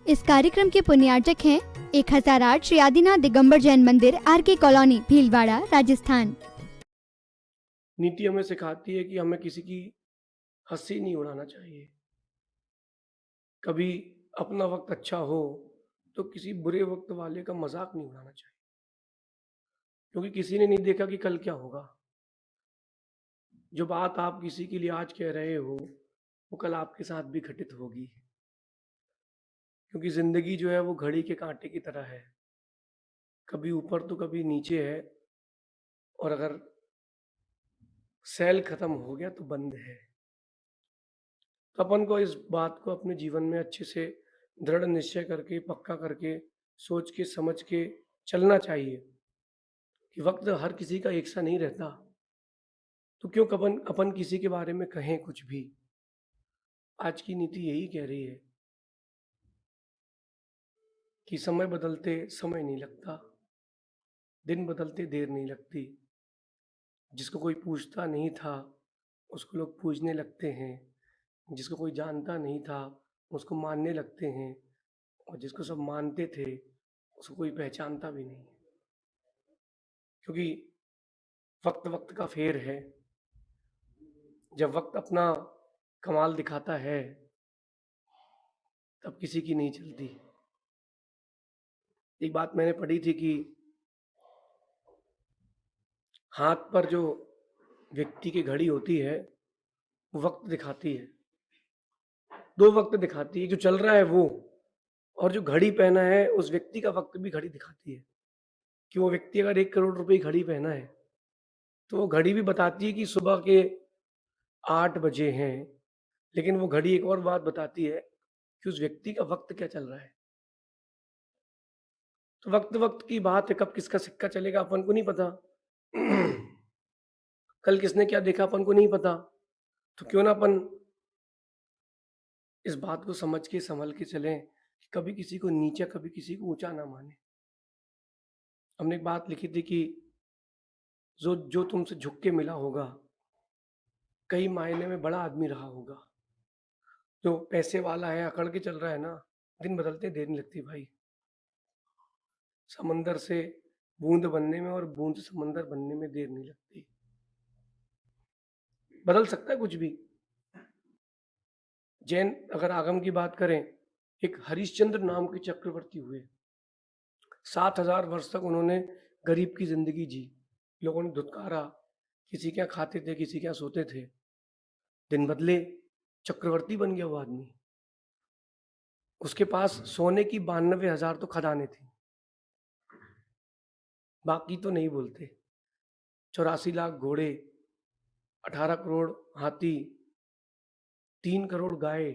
इस कार्यक्रम के पुण्यार्चक हैं 1008 श्री आदिनाथ दिगंबर जैन मंदिर, आर.के. कॉलोनी, भीलवाड़ा, राजस्थान। नीति हमें सिखाती है कि हमें किसी की हंसी नहीं उड़ाना चाहिए। कभी अपना वक्त अच्छा हो तो किसी बुरे वक्त वाले का मजाक नहीं उड़ाना चाहिए, क्योंकि किसी ने नहीं देखा कि कल क्या होगा। जो बात आप किसी के लिए आज कह रहे हो वो कल आपके साथ भी घटित होगी, क्योंकि जिंदगी जो है वो घड़ी के कांटे की तरह है, कभी ऊपर तो कभी नीचे है, और अगर सेल खत्म हो गया तो बंद है। तो अपन को इस बात को अपने जीवन में अच्छे से दृढ़ निश्चय करके, पक्का करके, सोच के समझ के चलना चाहिए कि वक्त हर किसी का एक सा नहीं रहता। तो क्यों अपन अपन किसी के बारे में कहें कुछ भी। आज की नीति यही कह रही है कि समय बदलते समय नहीं लगता, दिन बदलते देर नहीं लगती। जिसको कोई पूछता नहीं था उसको लोग पूछने लगते हैं, जिसको कोई जानता नहीं था उसको मानने लगते हैं, और जिसको सब मानते थे उसको कोई पहचानता भी नहीं। क्योंकि वक्त वक्त का फेर है। जब वक्त अपना कमाल दिखाता है तब किसी की नहीं चलती। एक बात मैंने पढ़ी थी कि हाथ पर जो व्यक्ति की घड़ी होती है वो वक्त दिखाती है, दो वक्त दिखाती है, जो चल रहा है वो, और जो घड़ी पहना है उस व्यक्ति का वक्त भी घड़ी दिखाती है। कि वो व्यक्ति अगर 1 करोड़ रुपए की घड़ी पहना है तो वो घड़ी भी बताती है कि सुबह के 8 बजे हैं, लेकिन वो घड़ी एक और बात बताती है कि उस व्यक्ति का वक्त क्या चल रहा है। तो वक्त वक्त की बात है, कब किसका सिक्का चलेगा अपन को नहीं पता। कल किसने क्या देखा अपन को नहीं पता। तो क्यों ना अपन इस बात को समझ के संभल के चलें कि कभी किसी को नीचा, कभी किसी को ऊंचा ना माने। हमने एक बात लिखी थी कि जो जो तुमसे झुक के मिला होगा कई मायने में बड़ा आदमी रहा होगा। जो पैसे वाला है, अकड़ के चल रहा है ना, दिन बदलते देर नहीं लगती भाई। समंदर से बूंद बनने में और बूंद से समंदर बनने में देर नहीं लगती। बदल सकता है कुछ भी। जैन अगर आगम की बात करें, एक हरिश्चंद्र नाम के चक्रवर्ती हुए। 7,000 वर्ष तक उन्होंने गरीब की जिंदगी जी। लोगों ने धुतकारा, किसी के यहाँ खाते थे, किसी के यहाँ सोते थे। दिन बदले, चक्रवर्ती बन गया वो आदमी। उसके पास सोने की 92,000 तो खदानें थी, बाकी तो नहीं बोलते। 84 लाख घोड़े, 18 करोड़ हाथी, 3 करोड़ गाय,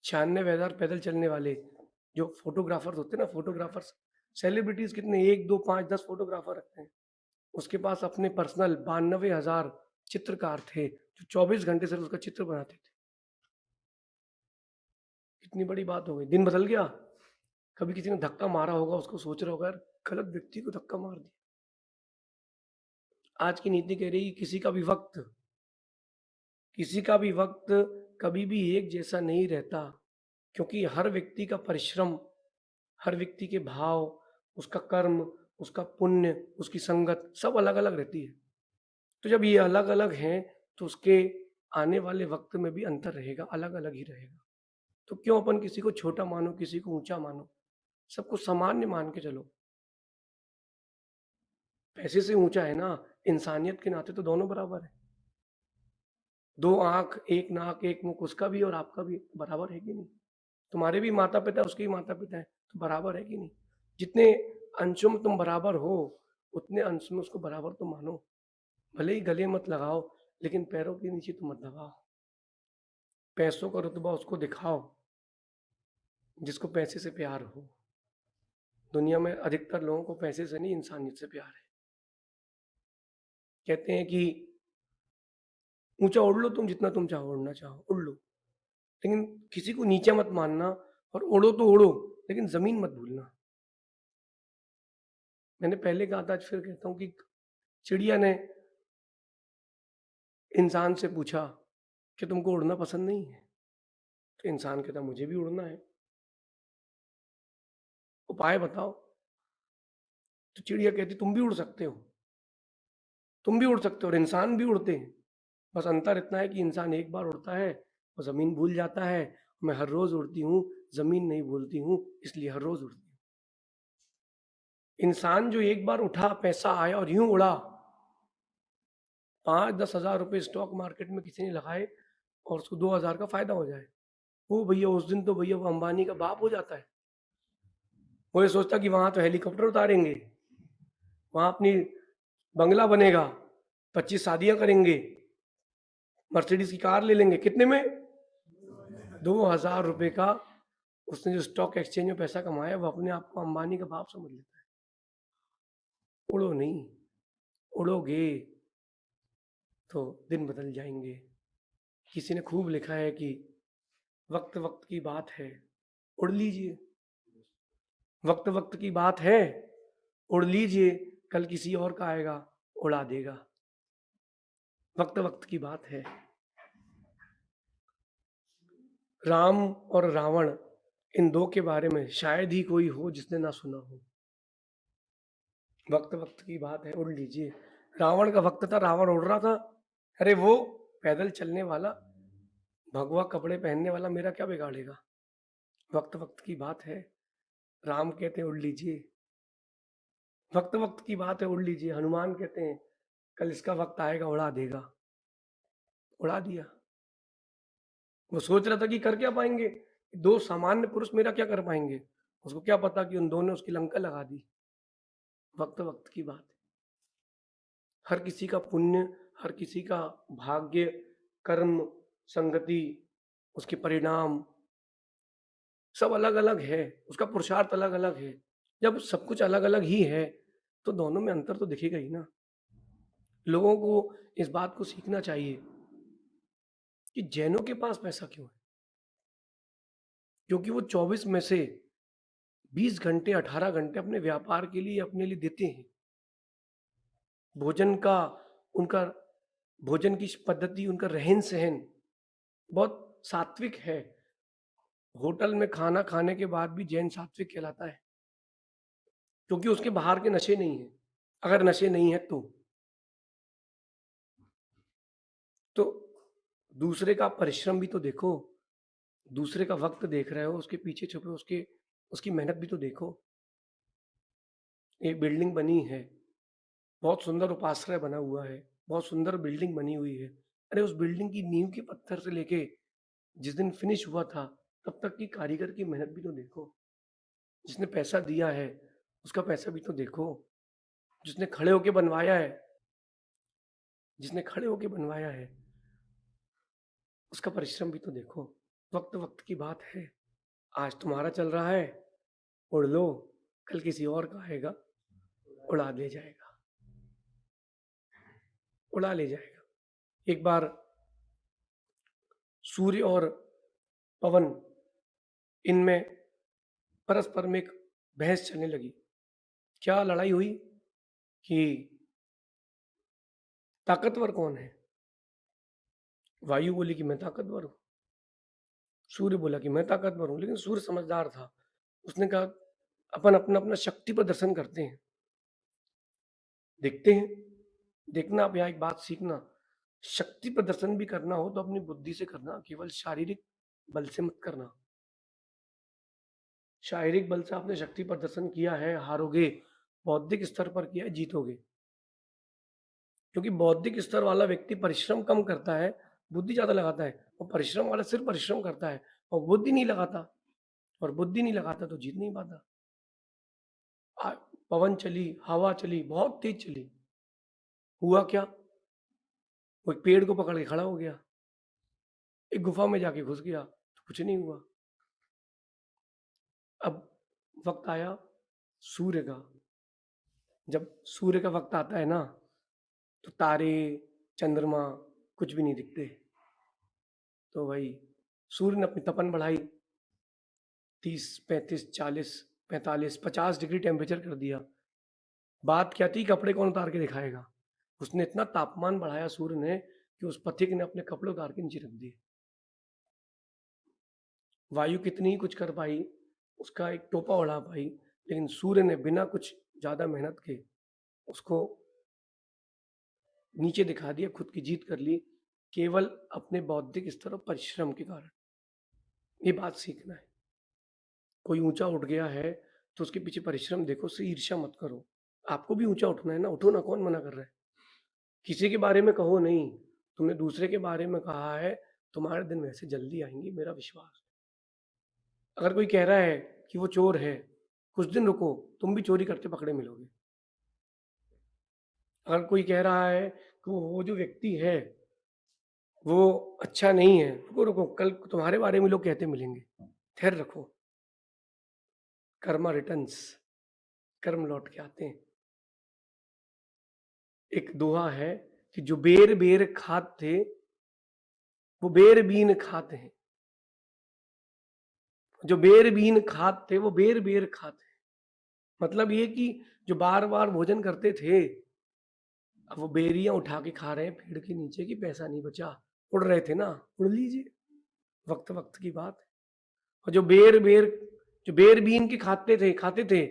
96,000 पैदल चलने वाले। जो फोटोग्राफर्स होते हैं ना, फोटोग्राफर्स, सेलिब्रिटीज कितने, 1, 2, 5, 10 फोटोग्राफर रखते हैं। उसके पास अपने पर्सनल 92,000 चित्रकार थे जो 24 घंटे सिर्फ उसका चित्र बनाते थे। कितनी बड़ी बात हो गई। दिन बदल गया। कभी किसी ने धक्का मारा होगा, उसको सोच रहा होगा यार गलत व्यक्ति को धक्का मार दिया। आज की नीति कह रही किसी का भी वक्त कभी भी एक जैसा नहीं रहता, क्योंकि हर व्यक्ति का परिश्रम, हर व्यक्ति के भाव, उसका कर्म, उसका पुण्य, उसकी संगत सब अलग अलग रहती है। तो जब ये अलग अलग हैं तो उसके आने वाले वक्त में भी अंतर रहेगा, अलग अलग ही रहेगा। तो क्यों अपन किसी को छोटा मानो, किसी को ऊंचा मानो। सबको सामान्य मान के चलो। पैसे से ऊंचा है ना, इंसानियत के नाते तो दोनों बराबर है। 2 आंख, 1 नाक, 1 मुख, उसका भी और आपका भी बराबर है कि नहीं। तुम्हारे भी माता पिता, उसके भी माता पिता है, तो बराबर है कि नहीं। जितने अंशों में तुम बराबर हो उतने अंश में उसको बराबर तो मानो। भले ही गले मत लगाओ, लेकिन पैरों के नीचे तो मत लगाओ। पैसों का रुतबा उसको दिखाओ जिसको पैसे से प्यार हो। दुनिया में अधिकतर लोगों को पैसे से नहीं, इंसानियत से प्यार है। कहते हैं कि ऊंचा उड़ लो, तुम जितना तुम चाहो उड़ना चाहो उड़ लो, लेकिन किसी को नीचा मत मानना। और उड़ो तो उड़ो, लेकिन जमीन मत भूलना। मैंने पहले कहा था, आज फिर कहता हूं कि चिड़िया ने इंसान से पूछा कि तुमको उड़ना पसंद नहीं है। तो इंसान कहता मुझे भी उड़ना है, उपाय बताओ। तो चिड़िया कहती तुम भी उड़ सकते हो, तुम भी उड़ सकते हो और इंसान भी उड़ते हैं। बस अंतर इतना है कि इंसान एक बार उड़ता है और ज़मीन भूल जाता है। मैं हर रोज़ उड़ती हूँ, ज़मीन नहीं भूलती हूँ, इसलिए हर रोज़ उड़ती हूँ। इंसान जो एक बार उठा, पैसा आया और यूँ उड़ा, 5-10 हज़ार रुपए स्टॉक मार्केट में किसी ने लगाए और उसको 2,000 का फ़ायदा हो जाए। वो भैया उस दिन तो भैया वो अंबानी का बाप हो जाता है। वो ये सोचता कि वहाँ तो हेलीकॉप्टर उतारेंगे, वहाँ अपनी बंगला बनेगा, 25 शादियाँ करेंगे, मर्सिडीज़ की कार ले लेंगे। कितने में? 2,000 रुपए का उसने जो स्टॉक एक्सचेंज में पैसा कमाया, वो अपने आप को अंबानी का बाप समझ लेता है। उड़ो नहीं, उड़ोगे तो दिन बदल जाएँगे। किसी ने खूब लिखा है कि वक़्त वक़्त की बात है, उड़ लीजिए। वक़्त वक़्त की बात है, उड़ लीजिए, कल किसी और का आएगा, उड़ा देगा। वक़्त वक़्त की बात है। राम और रावण इन 2 के बारे में शायद ही कोई हो जिसने ना सुना हो। वक़्त वक़्त की बात है, उड़ लीजिए। रावण का वक़्त था, रावण उड़ रहा था। अरे वो पैदल चलने वाला, भगवा कपड़े पहनने वाला मेरा क्या बिगाड़ेगा? वक़्त वक़्त की बात है। राम कहते हैं उड़ लीजिए। वक़्त वक़्त की बात है, उड़ लीजिए। हनुमान कहते हैं कल इसका वक़्त आएगा, उड़ा देगा। उड़ा दिया। वो सोच रहा था कि कर क्या पाएँगे? 2 सामान्य पुरुष मेरा क्या कर पाएँगे? उसको क्या पता कि उन 2 ने उसकी लंका लगा दी। वक़्त वक़्त की बात है। हर किसी का पुण्य, हर किसी का भाग्य, कर्म, संगति, उसके परिणाम सब अलग-अलग है। उसका पुरुषार्थ अलग-अलग है। जब सब कुछ अलग-अलग ही है, तो दोनों में अंतर तो दिखेगा ही ना। लोगों को इस बात को सीखना चाहिए कि जैनों के पास पैसा क्यों है? क्योंकि वो 24 में से 20 घंटे, 18 घंटे अपने व्यापार के लिए, अपने लिए देते हैं। भोजन का उनका भोजन की पद्धति, उनका रहन-सहन बहुत सात्विक है। होटल में खाना खाने के बाद भी जैन सात्विक कहलाता है, क्योंकि उसके बाहर के नशे नहीं हैं। अगर नशे नहीं हैं तो दूसरे का परिश्रम भी तो देखो, दूसरे का वक़्त देख रहे हो, उसके पीछे छुपे उसकी मेहनत भी तो देखो। एक बिल्डिंग बनी है, बहुत सुंदर उपाश्रय बना हुआ है, बहुत सुंदर बिल्डिंग बनी हुई है। अरे उस बिल्डिंग की नींव के पत्थर से लेके जिस दिन फिनिश हुआ था, तब तक की कारीगर की मेहनत भी तो देखो। जिसने पैसा दिया है, उसका पैसा भी तो देखो। जिसने खड़े होके बनवाया है, जिसने खड़े होके बनवाया है, उसका परिश्रम भी तो देखो। वक़्त-वक़्त की बात है। आज तुम्हारा चल रहा है, उड़ लो, कल किसी और का आएगा, उड़ा ले जाएगा, उड़ा ले जाएगा। एक बार सूर्य और पवन इनमें परस्पर में एक बहस चलने लगी। क्या लड़ाई हुई कि ताकतवर कौन है? वायु बोली कि मैं ताकतवर हूँ। सूर्य बोला कि मैं ताकतवर हूँ, लेकिन सूर्य समझदार था। उसने कहा अपन अपना-अपना शक्ति प्रदर्शन करते हैं। देखते हैं। देखना आप यहाँ एक बात सीखना, शक्ति प्रदर्शन भी करना हो तो अपनी बुद्धि से करना, केवल शारीरिक बल से मत करना। शारीरिक बल से आपने शक्ति प्रदर्शन किया है, हारोगे। बौद्धिक स्तर पर किया है, जीतोगे। क्योंकि बौद्धिक स्तर वाला व्यक्ति परिश्रम कम करता है, बुद्धि ज़्यादा लगाता है और परिश्रम वाला सिर्फ परिश्रम करता है और बुद्धि नहीं लगाता और बुद्धि नहीं लगाता तो जीत नहीं पाता। आ पवन चली, हवा चली, बहुत तेज चली। हुआ क्या? वो एक पेड़ को पकड़ के खड़ा हो गया। एक गुफा में जाके घुस गया, तो कुछ नहीं हुआ। अब वक़्त आया सूर्य का। जब सूर्य का वक़्त आता है ना, तो तारे, चंद्रमा कुछ भी नहीं दिखते। तो भाई सूर्य ने अपनी तपन बढ़ाई, 30, 35, 40, 45, 50 डिग्री टेम्परेचर कर दिया। बात क्या थी, कपड़े कौन उतार के दिखाएगा? उसने इतना तापमान बढ़ाया सूर्य ने कि उस पथिक ने अपने कपड़े उतार के नीचे रख दिए। वायु कितनी ही कुछ कर पाई, उसका एक टोपा उड़ा पाई, लेकिन सूर्य ने बिना कुछ ज़्यादा मेहनत के उसको नीचे दिखा दिया, खुद की जीत कर ली, केवल अपने बौद्धिक स्तर और परिश्रम के कारण। ये बात सीखना है। कोई ऊँचा उठ गया है, तो उसके पीछे परिश्रम देखो, उससे ईर्ष्या मत करो। आपको भी ऊँचा उठना है ना, उठो ना, कौन मना कर रहा है? किसी के बारे में कहो नहीं, तुमने दूसरे के बारे में कहा है, तुम्हारे दिन वैसे जल्दी आएँगे, मेरा विश्वास है। अगर कोई कह रहा है कि वो चोर है, कुछ दिन रुको, तुम भी चोरी करते पकड़े मिलोगे। अगर कोई कह रहा है कि वो जो व्यक्ति है, वो अच्छा नहीं है, रुको, रुको, कल तुम्हारे बारे में लोग कहते मिलेंगे, धैर्य रखो। कर्मा रिटर्न्स, कर्म लौट के आते हैं। एक दोहा है कि जो बेर बेर खात थे, वो बेर बीन खाते हैं। जो बेर बीन खात थे, वो बेर बेर खाते हैं। मतलब ये कि जो बार-बार भोजन करते थे, अब वो बेरियाँ उठा के खा रहे हैं पेड़ के नीचे कि पैसा नहीं बचा। उड़ रहे थे ना, उड़ लीजिए, वक़्त-वक़्त की बात है। और जो बेर बीन के खाते थे,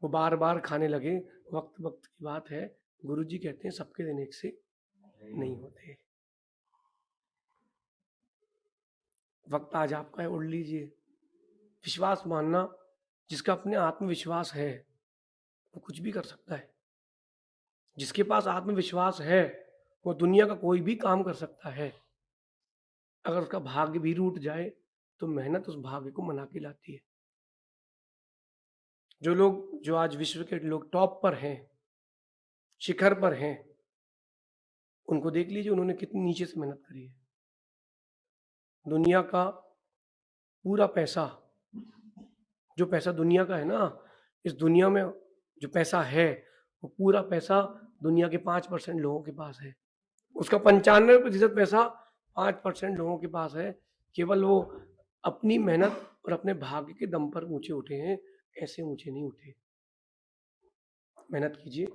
वो बार-बार खाने लगे, वक़्त-वक़्त की बात है। गुरुजी कहते हैं सबके दिन एक से नहीं होते। वक़्त आज आपका है, उड़ लीजिए। विश्वास मानना, जिसका अपने आत्मविश्वास है, वो कुछ भी कर सकता है। जिसके पास आत्मविश्वास है, वो दुनिया का कोई भी काम कर सकता है। अगर उसका भाग्य भी रूठ जाए, तो मेहनत उस भाग्य को मना के लाती है। जो आज विश्व के लोग टॉप पर हैं, शिखर पर हैं, उनको देख लीजिए उन्होंने कितनी नीचे से मेहनत करी है। दुनिया का पूरा पैसा, जो पैसा दुनिया का है ना, इस दुनिया में जो पैसा है, वो पूरा पैसा दुनिया के 5% लोगों के पास है। उसका 95% पैसा 5% लोगों के पास है। केवल वो अपनी मेहनत और अपने भाग्य के दम पर ऊँचे उठे हैं, ऐसे ऊँचे नहीं उठे। मेहनत कीजिए,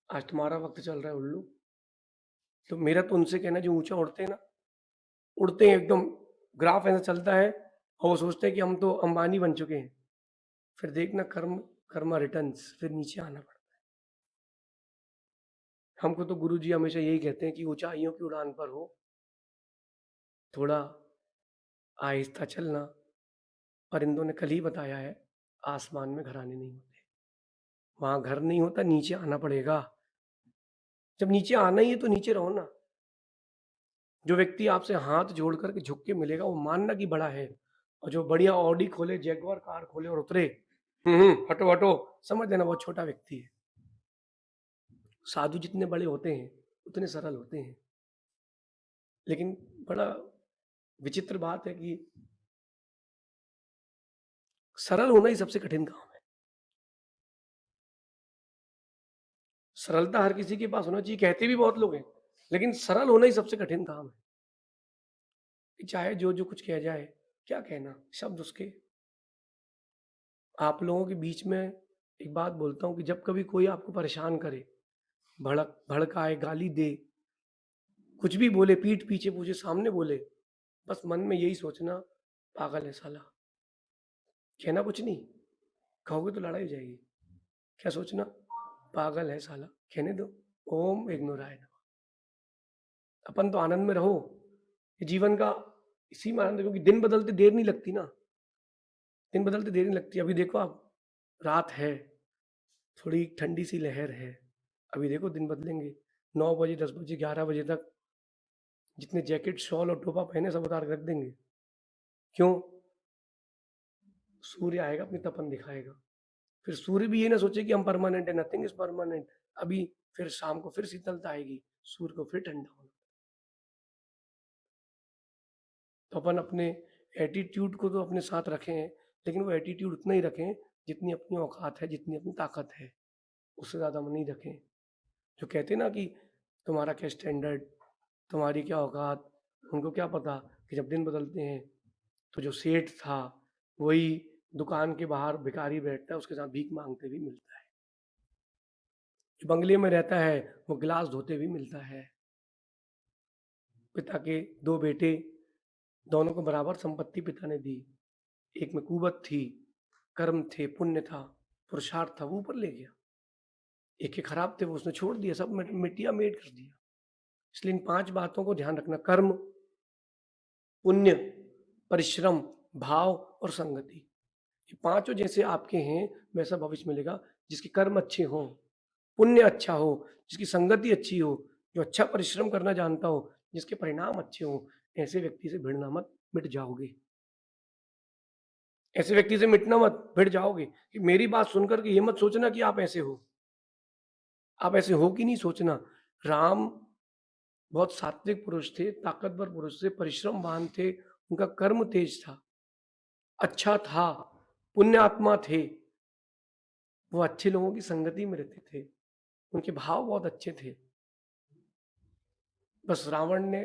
आज तुम्हारा वक़्त चल रहा है उल्लू। तो मेरा तो उनसे कहना है जो ऊँचा उड़ते हैं ना, उड़ते हैं एकदम, ग्राफ ऐसा चलता है और वो सोचते हैं कि हम तो अंबानी बन चुके हैं। फिर देखना कर्मा रिटर्न्स, फिर नीचे आना पड़ता है। हमको तो गुरुजी हमेशा यही कहते हैं कि ऊँचाइयों की उड़ान पर हो, थोड़ा आहिस्ता चलना। परिंदों ने कल ही बताया है, आसमान में घराने नहीं होते। वहाँ घर नहीं होता, नीचे आना पड़ेगा। जब नीचे आना ही है तो नीचे रहो ना। जो व्यक्ति आपसे हाथ जोड़ कर के झुक के मिलेगा, वो मानना कि बड़ा है। और जो बढ़िया ऑडी खोले, जैगुआर कार खोले और उतरे, हटो, हटो, समझ लेना बहुत छोटा व्यक्ति है। साधु जितने बड़े होते हैं, उतने सरल होते हैं। लेकिन बड़ा विचित्र बात है कि सरल होना ही सबसे कठिन काम है। सरलता हर किसी के पास होना चाहिए, कहते भी बहुत लोग हैं, लेकिन सरल होना ही सबसे कठिन काम है। कि चाहे जो कुछ कह जाए, क्या कहना, शब्द उसके। आप लोगों के बीच में एक बात बोलता हूँ कि जब कभी कोई आपको परेशान करे, भड़काए, गाली दे, कुछ भी बोले, पीठ पीछे पूछे, सामने बोले, बस मन में यही सोचना, पागल है साला। कहना कुछ नहीं, कहोगे तो लड़ाई हो जाएगी। क्या सोचना, पागल है साला, कहने दो, ओम इग्नोराय नमः। अपन तो आनंद में रहो। ये जीवन का इसी में आनंद है, क्योंकि दिन बदलते देर नहीं लगती ना। दिन बदलते देर नहीं लगती। अभी देखो आप, रात है, थोड़ी ठंडी सी लहर है। अभी देखो दिन बदलेंगे, 9 बजे, 10 बजे, 11 बजे तक जितने जैकेट, शॉल और टोपा पहने सब उतार के रख देंगे। क्यों? सूर्य आएगा, अपनी तपन दिखाएगा। फिर सूर्य भी ये ना सोचे कि हम परमानेंट है, नथिंग इज परमानेंट। अभी फिर शाम को फिर शीतलता आएगी, सूर्य को फिर ठंडा होना। तो अपन अपने एटीट्यूड को तो अपने साथ रखें, लेकिन वो एटीट्यूड उतना ही रखें जितनी अपनी औकात है, जितनी अपनी ताकत है, उससे ज़्यादा हम नहीं रखें। जो कहते हैं ना कि तुम्हारा क्या स्टैंडर्ड, तुम्हारी क्या औकात, उनको क्या पता कि जब दिन बदलते हैं तो जो सेठ था वही दुकान के बाहर भिखारी बैठता है, उसके साथ भीख मांगते भी मिलता है। जो बंगले में रहता है वो गिलास धोते भी मिलता है। पिता के 2 बेटे दोनों को बराबर संपत्ति पिता ने दी। एक में कुवत थी, कर्म थे, पुण्य था, पुरुषार्थ था, वो ऊपर ले गया। एक के खराब थे, वो उसने छोड़ दिया, सब मिट्टिया मेट कर दिया। इसलिए इन 5 बातों को ध्यान रखना, कर्म, पुण्य, परिश्रम, भाव और संगति। ये पांचों जैसे आपके हैं वैसा भविष्य मिलेगा। जिसके कर्म अच्छे हों, पुण्य अच्छा हो, जिसकी संगति अच्छी हो, जो अच्छा परिश्रम करना जानता हो, जिसके परिणाम अच्छे हो, ऐसे व्यक्ति से भिड़ना मत, मिट जाओगे। ऐसे व्यक्ति से मिटना मत, भिड़ जाओगे। कि मेरी बात सुनकर के ये मत सोचना कि आप ऐसे हो, आप ऐसे हो कि नहीं सोचना। राम बहुत सात्विक पुरुष थे, ताकतवर पुरुष थे, परिश्रमवान थे, उनका कर्म तेज था, अच्छा था, पुण्य आत्मा थे, वो अच्छे लोगों की संगति में रहते थे, उनके भाव बहुत अच्छे थे। बस रावण ने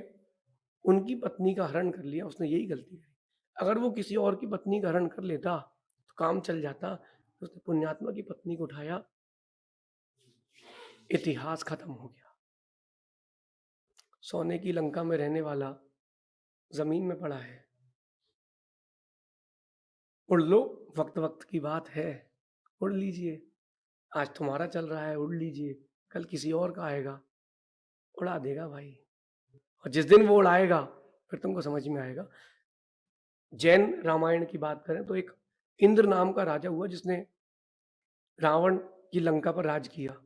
उनकी पत्नी का हरण कर लिया, उसने यही गलती करी। अगर वो किसी और की पत्नी का हरण कर लेता तो काम चल जाता। उसने पुण्यात्मा की पत्नी को उठाया, इतिहास खत्म हो गया। सोने की लंका में रहने वाला जमीन में पड़ा है। उड़ लो, वक्त वक्त की बात है, उड़ लीजिए। आज तुम्हारा चल रहा है, उड़ लीजिए, कल किसी और का आएगा, उड़ा देगा भाई। और जिस दिन वो उड़ाएगा फिर तुमको समझ में आएगा। जैन रामायण की बात करें तो एक इंद्र नाम का राजा हुआ जिसने रावण की लंका पर राज किया।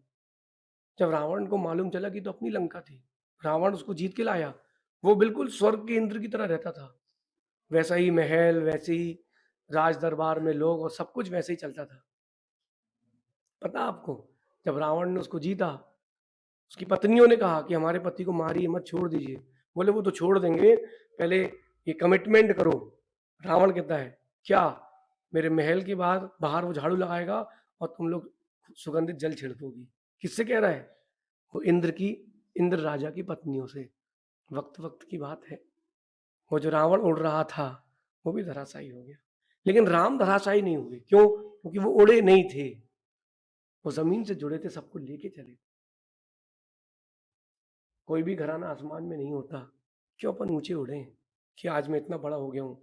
जब रावण को मालूम चला कि तो अपनी लंका थी, रावण उसको जीत के लाया। वो बिल्कुल स्वर्ग के इंद्र की तरह रहता था, वैसा ही महल, वैसे ही राज दरबार में लोग और सब कुछ वैसे ही चलता था। पता आपको, जब रावण ने उसको जीता, उसकी पत्नियों ने कहा कि हमारे पति को मारिए मत, छोड़ दीजिए। बोले वो तो छोड़ देंगे, पहले ये कमिटमेंट करो। रावण कहता है क्या, मेरे महल के बाहर वो झाड़ू लगाएगा और तुम लोग सुगंधित जल छिड़कोगी। किससे कह रहा है? वो इंद्र राजा की पत्नियों से। वक्त वक्त की बात है। वो जो रावण उड़ रहा था वो भी धराशायी हो गया, लेकिन राम धराशायी नहीं हुए। क्यों? क्योंकि वो उड़े नहीं थे, वो जमीन से जुड़े थे, सबको लेके चले। कोई भी घराना आसमान में नहीं होता। क्यों अपन ऊंचे उड़े कि आज मैं इतना बड़ा हो गया हूं।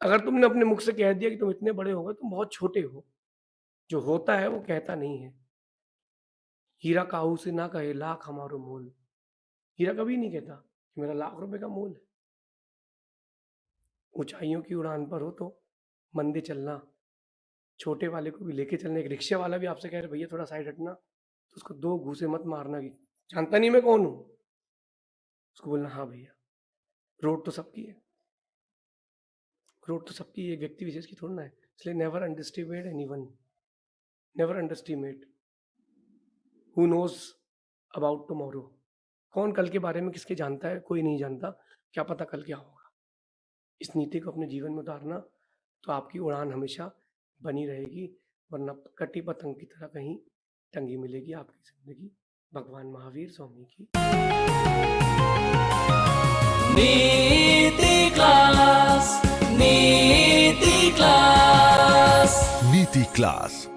अगर तुमने अपने मुख से कह दिया कि तुम इतने बड़े हो गए, तुम बहुत छोटे हो। जो होता है वो कहता नहीं है। हीरा काहू से ना कहे लाख हमारो मोल। हीरा कभी नहीं कहता कि मेरा लाख रुपए का मोल है। ऊंचाइयों की उड़ान पर हो तो मंदे चलना, छोटे वाले को भी लेके चलना। एक रिक्शा वाला भी आपसे कह रहे भैया थोड़ा साइड हटना, तो उसको 2 घूसे मत मारना कि जानता नहीं मैं कौन हूं। उसको बोलना हाँ भैया, रोड तो सबकी है, रोड तो सबकी है, एक व्यक्ति विशेष की थोड़ा ना है। इसलिए never underestimate anyone, never underestimate who knows about tomorrow. कौन कल के बारे में किसके जानता है? कोई नहीं जानता, क्या पता कल क्या होगा। इस नीति को अपने जीवन में उतारना तो आपकी उड़ान हमेशा बनी रहेगी, वरना कटी पतंग की तरह कहीं टंगी मिलेगी आपकी जिंदगी। भगवान महावीर स्वामी की नीति क्लास, नीति क्लास, नीति क्लास।